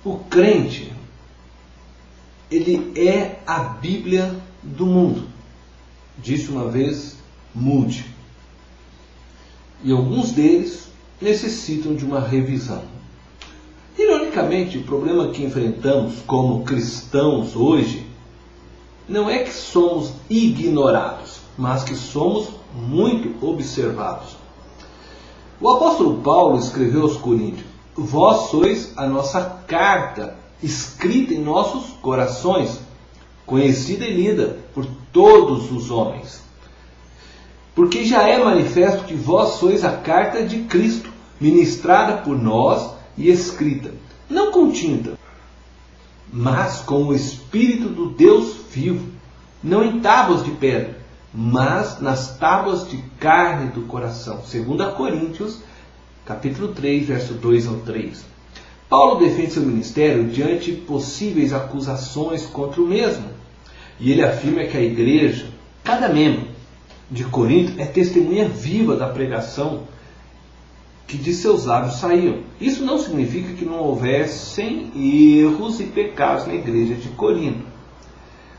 O crente, ele é a Bíblia do mundo. Disse uma vez Moody. E alguns deles necessitam de uma revisão. Ironicamente, o problema que enfrentamos como cristãos hoje não é que somos ignorados, mas que somos muito observados. O apóstolo Paulo escreveu aos Coríntios: vós sois a nossa carta, escrita em nossos corações, conhecida e lida por todos os homens. Porque já é manifesto que vós sois a carta de Cristo, ministrada por nós e escrita, não com tinta, mas com o Espírito do Deus vivo, não em tábuas de pedra, mas nas tábuas de carne do coração. 2 Coríntios, capítulo 3, verso 2 ao 3. Paulo defende seu ministério diante de possíveis acusações contra o mesmo. E ele afirma que a igreja, cada membro de Corinto, é testemunha viva da pregação que de seus lábios saíam. Isso não significa que não houvessem erros e pecados na igreja de Corinto.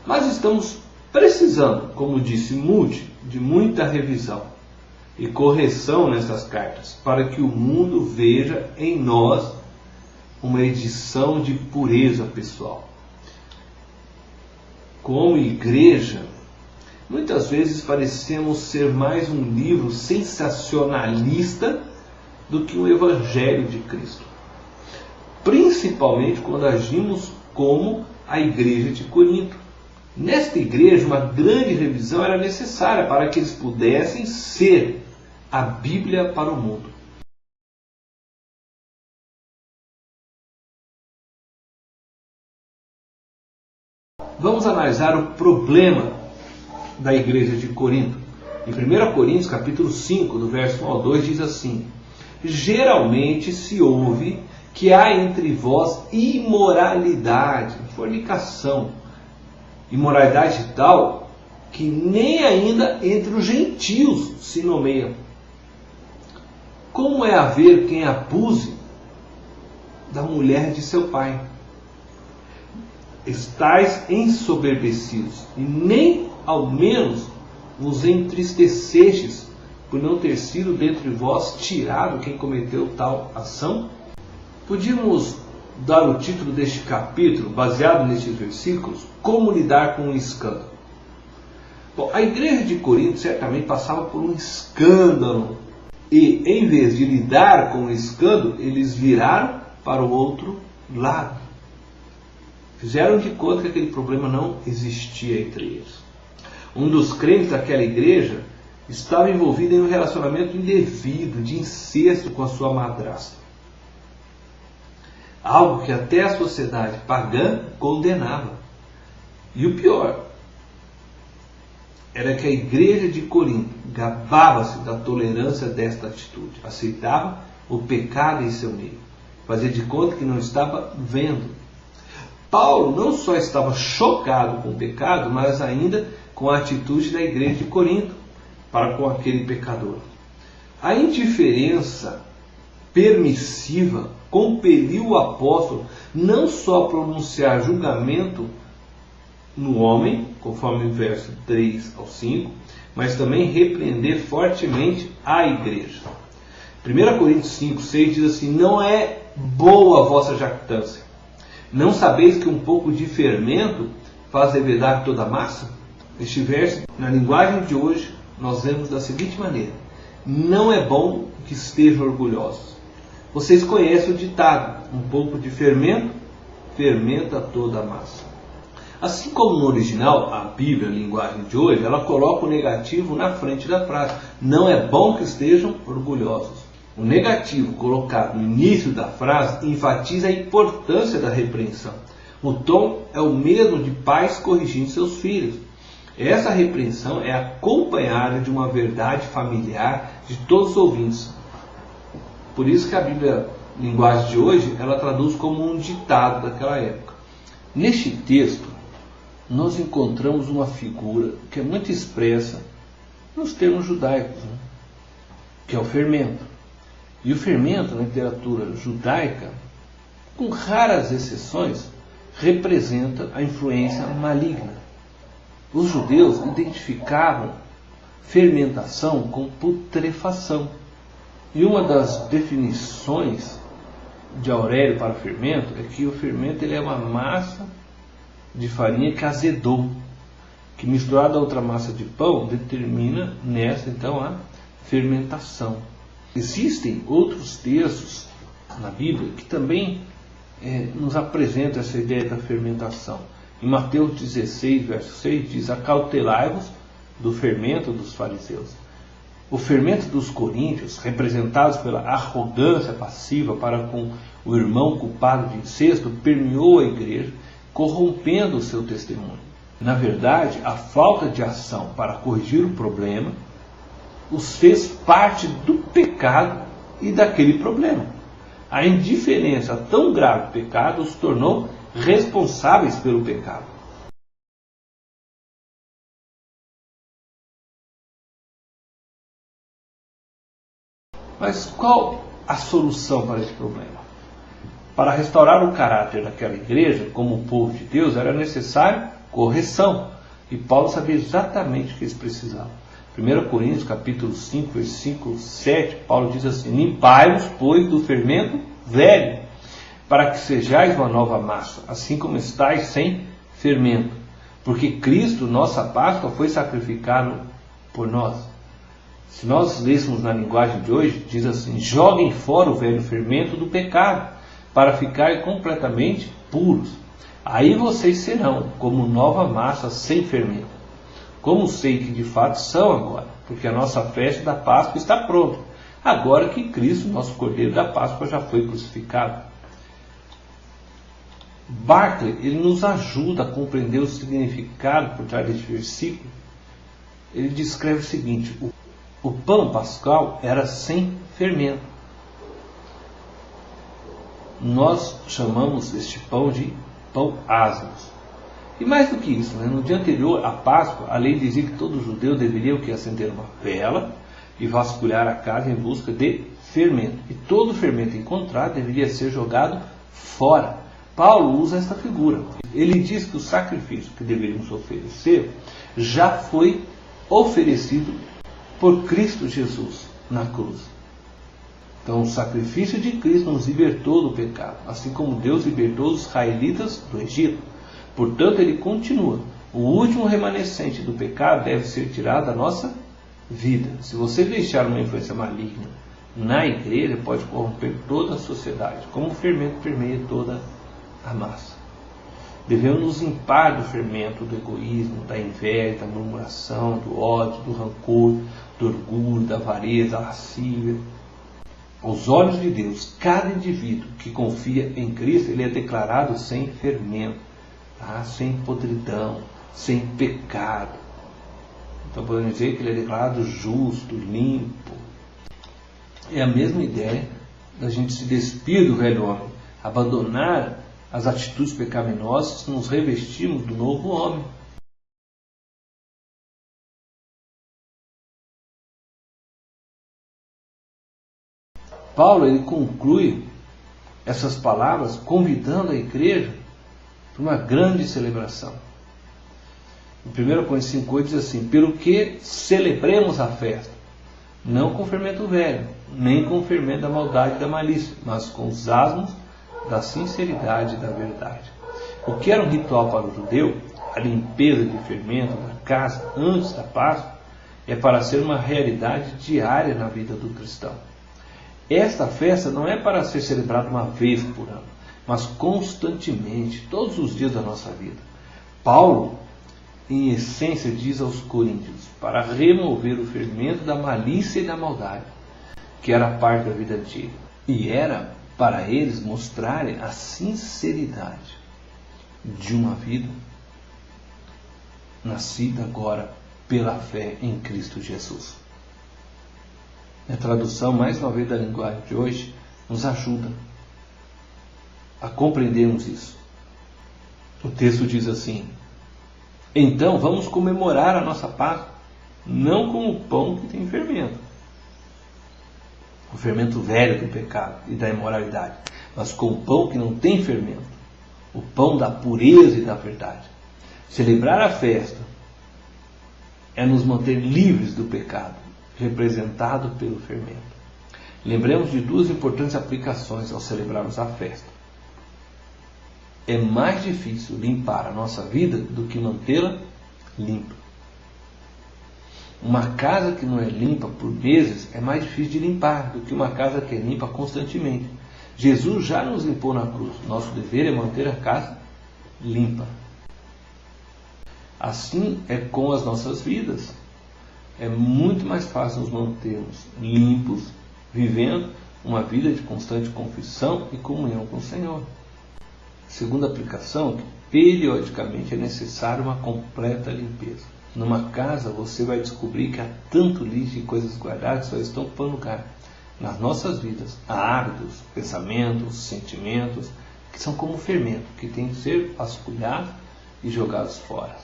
Mas estamos precisando, como disse Moody, de muita revisão e correção nessas cartas, para que o mundo veja em nós uma edição de pureza pessoal. Como igreja, muitas vezes parecemos ser mais um livro sensacionalista do que o Evangelho de Cristo. Principalmente quando agimos como a igreja de Corinto. Nesta igreja, uma grande revisão era necessária para que eles pudessem ser a Bíblia para o mundo. Vamos analisar o problema da igreja de Corinto. Em 1 Coríntios, capítulo 5, do verso 1 ao 2, diz assim: geralmente se ouve que há entre vós imoralidade, fornicação, imoralidade tal que nem ainda entre os gentios se nomeia. Como é haver quem abuse da mulher de seu pai? Estais ensoberbecidos, e nem ao menos vos entristecestes por não ter sido dentre vós tirado quem cometeu tal ação? Podíamos dar o título deste capítulo, baseado nestes versículos, Como lidar com um escândalo. Bom, a igreja de Corinto certamente passava por um escândalo, e em vez de lidar com o escândalo, eles viraram para o outro lado. Fizeram de conta que aquele problema não existia entre eles. Um dos crentes daquela igreja estava envolvido em um relacionamento indevido, de incesto com a sua madrasta. Algo que até a sociedade pagã condenava. E o pior era que a igreja de Corinto gabava-se da tolerância desta atitude. Aceitava o pecado em seu meio. Fazia de conta que não estava vendo. Paulo não só estava chocado com o pecado, mas ainda com a atitude da igreja de Corinto para com aquele pecador. A indiferença permissiva compeliu o apóstolo não só a pronunciar julgamento no homem, conforme o verso 3 ao 5, mas também repreender fortemente a igreja. 1 Coríntios 5, 6 diz assim: não é boa a vossa jactância. Não sabeis que um pouco de fermento faz levedar toda a massa? Este verso, na linguagem de hoje, nós vemos da seguinte maneira: não é bom que estejam orgulhosos. Vocês conhecem o ditado: um pouco de fermento fermenta toda a massa. Assim como no original, a Bíblia, a linguagem de hoje, ela coloca o negativo na frente da frase. Não é bom que estejam orgulhosos. O negativo colocado no início da frase enfatiza a importância da repreensão. O tom é o mesmo de pais corrigindo seus filhos. Essa repreensão é acompanhada de uma verdade familiar de todos os ouvintes. Por isso que a Bíblia, linguagem de hoje, ela traduz como um ditado daquela época. Neste texto, nós encontramos uma figura que é muito expressa nos termos judaicos, que é o fermento. E o fermento, na literatura judaica, com raras exceções, representa a influência maligna. Os judeus identificavam fermentação com putrefação. E uma das definições de Aurélio para o fermento é que o fermento ele é uma massa de farinha que azedou, que misturada a outra massa de pão determina nessa então a fermentação. Existem outros textos na Bíblia que também nos apresentam essa ideia da fermentação. Em Mateus 16, verso 6, diz: acautelai-vos do fermento dos fariseus. O fermento dos coríntios, representados pela arrogância passiva para com o irmão culpado de incesto, permeou a igreja, corrompendo o seu testemunho. Na verdade, a falta de ação para corrigir o problema os fez parte do pecado e daquele problema. A indiferença tão grave do pecado os tornou responsáveis pelo pecado. Mas qual a solução para esse problema? Para restaurar o caráter daquela igreja, como povo de Deus, era necessário correção. E Paulo sabia exatamente o que eles precisavam. 1 Coríntios capítulo 5, versículo 7, Paulo diz assim: limpai-vos, pois, do fermento velho, para que sejais uma nova massa, assim como estáis sem fermento. Porque Cristo, nossa Páscoa, foi sacrificado por nós. Se nós lêssemos na linguagem de hoje, diz assim: joguem fora o velho fermento do pecado, para ficarem completamente puros. Aí vocês serão como nova massa sem fermento. Como sei que de fato são agora, porque a nossa festa da Páscoa está pronta, agora que Cristo, nosso Cordeiro da Páscoa, já foi crucificado. Barclay, ele nos ajuda a compreender o significado por trás deste versículo. Ele descreve o seguinte: o pão pascal era sem fermento. Nós chamamos este pão de pão asmos. E mais do que isso, no dia anterior à Páscoa, a lei dizia que todo judeu deveria acender uma vela e vasculhar a casa em busca de fermento. E todo fermento encontrado deveria ser jogado fora. Paulo usa essa figura. Ele diz que o sacrifício que deveríamos oferecer já foi oferecido por Cristo Jesus na cruz. Então o sacrifício de Cristo nos libertou do pecado, assim como Deus libertou os israelitas do Egito. Portanto, ele continua: o último remanescente do pecado deve ser tirado da nossa vida. Se você deixar uma influência maligna na igreja, pode corromper toda a sociedade, como o fermento permeia toda a massa. Devemos nos limpar do fermento do egoísmo, da inveja, da murmuração, do ódio, do rancor, do orgulho, da avareza, da lascívia. Aos olhos de Deus, cada indivíduo que confia em Cristo, ele é declarado sem fermento, sem podridão, sem pecado. Então podemos dizer que ele é declarado justo, limpo. É a mesma ideia da gente se despir do velho homem, abandonar as atitudes pecaminosas, nos revestirmos do novo homem. Paulo, ele conclui essas palavras convidando a igreja para uma grande celebração. Em 1 Coríntios 5,8 diz assim: pelo que celebremos a festa, não com fermento velho, nem com fermento da maldade e da malícia, mas com os asmos da sinceridade e da verdade. O que era um ritual para o judeu, a limpeza de fermento da casa antes da Páscoa, é para ser uma realidade diária na vida do cristão. Esta festa não é para ser celebrada uma vez por ano, mas constantemente, todos os dias da nossa vida. Paulo, em essência, diz aos coríntios, para remover o fermento da malícia e da maldade, que era parte da vida antiga. E era para eles mostrarem a sinceridade de uma vida nascida agora pela fé em Cristo Jesus. A tradução, mais uma vez, da linguagem de hoje, nos ajuda a compreendermos isso. O texto diz assim: então vamos comemorar a nossa Páscoa, não com o pão que tem fermento, o fermento velho do pecado e da imoralidade, mas com o pão que não tem fermento, o pão da pureza e da verdade. Celebrar a festa é nos manter livres do pecado, representado pelo fermento. Lembremos de duas importantes aplicações ao celebrarmos a festa. É mais difícil limpar a nossa vida do que mantê-la limpa. Uma casa que não é limpa por meses é mais difícil de limpar do que uma casa que é limpa constantemente. Jesus já nos limpou na cruz. Nosso dever é manter a casa limpa. Assim é com as nossas vidas. É muito mais fácil nos mantermos limpos, vivendo uma vida de constante confissão e comunhão com o Senhor. Segunda aplicação, que periodicamente é necessário uma completa limpeza. Numa casa você vai descobrir que há tanto lixo e coisas guardadas que só estão ocupando lugar. Nas nossas vidas há hábitos, pensamentos, sentimentos que são como fermento, que têm que ser vasculhados e jogados fora.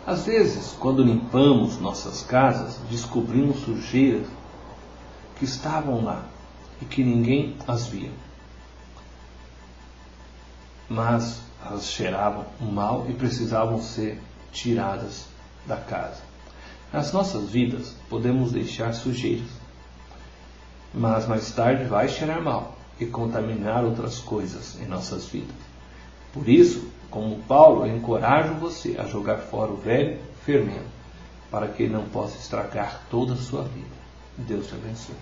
Às vezes, quando limpamos nossas casas, descobrimos sujeiras que estavam lá e que ninguém as via. Mas elas cheiravam mal e precisavam ser tiradas da casa. Nas nossas vidas, podemos deixar sujeiras, mas mais tarde vai cheirar mal e contaminar outras coisas em nossas vidas. Por isso, como Paulo, eu encorajo você a jogar fora o velho fermento, para que ele não possa estragar toda a sua vida. Deus te abençoe.